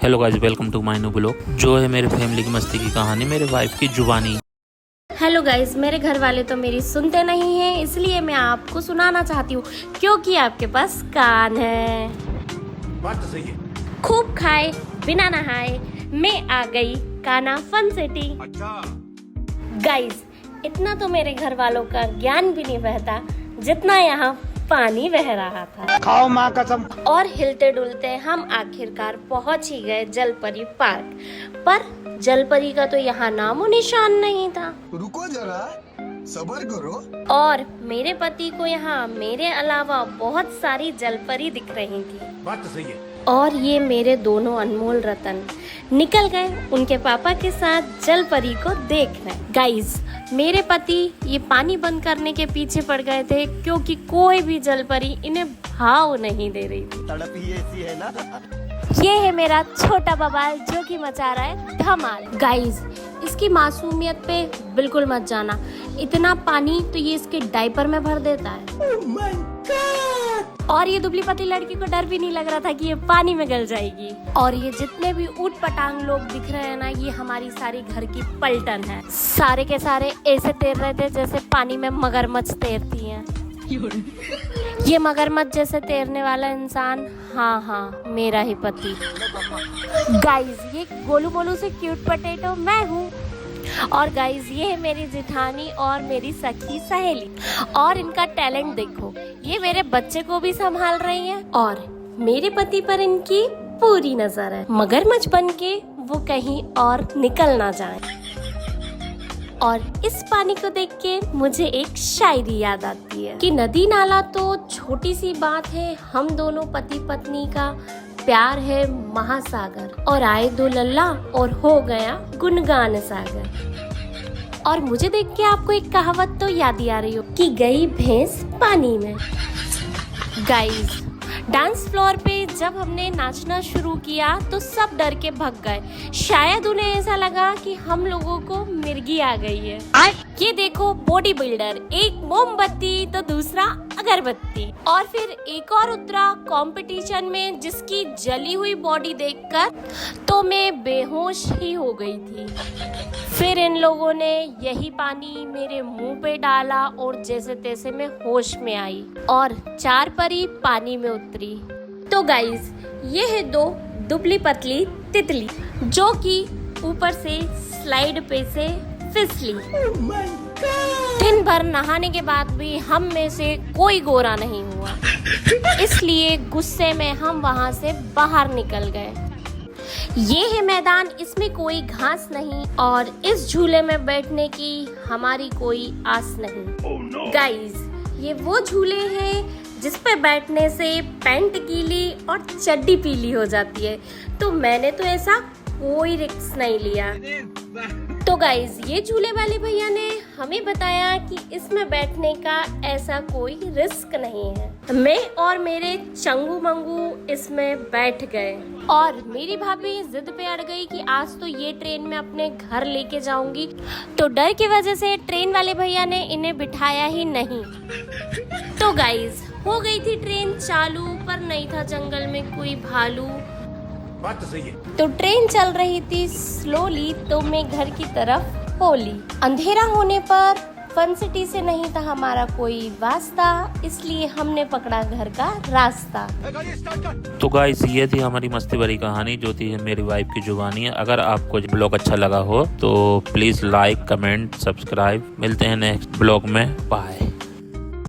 Hello guys, welcome to my new blog. जो है मेरे फैमिली की मस्ती की कहानी, मेरे वाइफ की जुबानी। हेलो गाइस, मेरे घर वाले तो मेरी सुनते नहीं हैं, इसलिए मैं आपको सुनाना चाहती हूँ क्योंकि आपके पास कान है। बात तो सही है। खूब खाए बिना नहाए मैं आ गई काना फन सिटी। अच्छा गाइस, इतना तो मेरे घर वालों का ज्ञान भी नहीं बहता जितना यहाँ पानी बह रहा था। खाओ माँ कसम। और हिलते डुलते हम आखिरकार पहुंच ही गए जलपरी पार्क। पर जलपरी का तो यहाँ नामो निशान नहीं था। रुको जरा, सब्र करो। और मेरे पति को यहाँ मेरे अलावा बहुत सारी जलपरी दिख रही थी। बात तो सही है। और ये मेरे दोनों अनमोल रतन निकल गए उनके पापा के साथ जलपरी को देखने। गाइस, मेरे पति ये पानी बंद करने के पीछे पड़ गए थे क्योंकि कोई भी जलपरी इन्हें भाव नहीं दे रही थी। तड़प ही ऐसी है ना। ये है मेरा छोटा बवाल जो कि मचा रहा है धमाल। गाइस, इसकी मासूमियत पे बिल्कुल मत जाना। इतना पानी तो ये इसके डायपर में भर देता है। Oh my God! और ये दुबली पतली लड़की को डर भी नहीं लग रहा था कि ये पानी में गल जाएगी। और ये जितने भी ऊट पटांग लोग दिख रहे हैं ना, ये हमारी सारी घर की पलटन है। सारे के सारे ऐसे तैर रहे थे जैसे पानी में मगरमच्छ तैरती हैं। ये मगरमच्छ जैसे तैरने वाला इंसान, हाँ, मेरा ही पति। गाइस, ये गोलू मोलू से क्यूट पोटैटो मैं हूँ। और गाइस, ये है मेरी जेठानी और मेरी सखी सहेली। और इनका टैलेंट देखो, ये मेरे बच्चे को भी संभाल रही हैं और मेरे पति पर इनकी पूरी नजर है। मगरमच्छ बन के वो कहीं और निकल ना जाए। और इस पानी को देख के मुझे एक शायरी याद आती है कि नदी नाला तो छोटी सी बात है, हम दोनों पति पत्नी का प्यार है महासागर। और आए दो लल्ला और हो गया गुनगान सागर। और मुझे देख के आपको एक कहावत तो याद ही आ रही हो कि गई भैंस पानी में। गाइस, डांस फ्लोर पे जब हमने नाचना शुरू किया तो सब डर के भग गए। शायद उन्हें ऐसा लगा कि हम लोगों को मिर्गी आ गई है। ये देखो, बॉडी बिल्डर, एक मोमबत्ती तो दूसरा अगरबत्ती। और फिर एक और उतरा कंपटीशन में जिसकी जली हुई बॉडी देखकर तो मैं बेहोश ही हो गई थी। फिर इन लोगों ने यही पानी मेरे मुंह पे डाला और जैसे तैसे मैं होश में आई और 4 परी पानी में उतरी। तो गाइस, ये है 2 दुबली पतली तितली जो कि ऊपर से स्लाइड पे से फिसली। Oh my God! दिन भर नहाने के बाद भी हम में से कोई गोरा नहीं हुआ, इसलिए गुस्से में हम वहाँ से बाहर निकल गए। ये है मैदान, इसमें कोई घास नहीं और इस झूले में बैठने की हमारी कोई आस नहीं। गाइस, ये वो झूले हैं जिस पे बैठने से पैंट गीली और चड्डी पीली हो जाती है, तो मैंने तो ऐसा कोई रिस्क नहीं लिया। तो गाइस, ये झूले वाले भैया ने हमें बताया कि इसमें बैठने का ऐसा कोई रिस्क नहीं है। मैं और मेरे चंगू मंगू इसमें बैठ गए और मेरी भाभी जिद पे अड़ गई कि आज तो ये ट्रेन में अपने घर लेके जाऊंगी। तो डर की वजह से ट्रेन वाले भैया ने इन्हें बिठाया ही नहीं। तो गाइस, हो गई थी ट्रेन चालू, पर नहीं था जंगल में कोई भालू। बात तो सही है। तो ट्रेन चल रही थी स्लोली, तो मैं घर की तरफ बोली। अंधेरा होने पर फन सिटी से नहीं था हमारा कोई वास्ता, इसलिए हमने पकड़ा घर का रास्ता। तो गाइस, ये थी हमारी मस्ती भरी कहानी जो थी मेरी वाइफ की जुबानी। अगर आपको ब्लॉग अच्छा लगा हो तो प्लीज लाइक, कमेंट, सब्सक्राइब। मिलते हैं नेक्स्ट ब्लॉग में। बाय।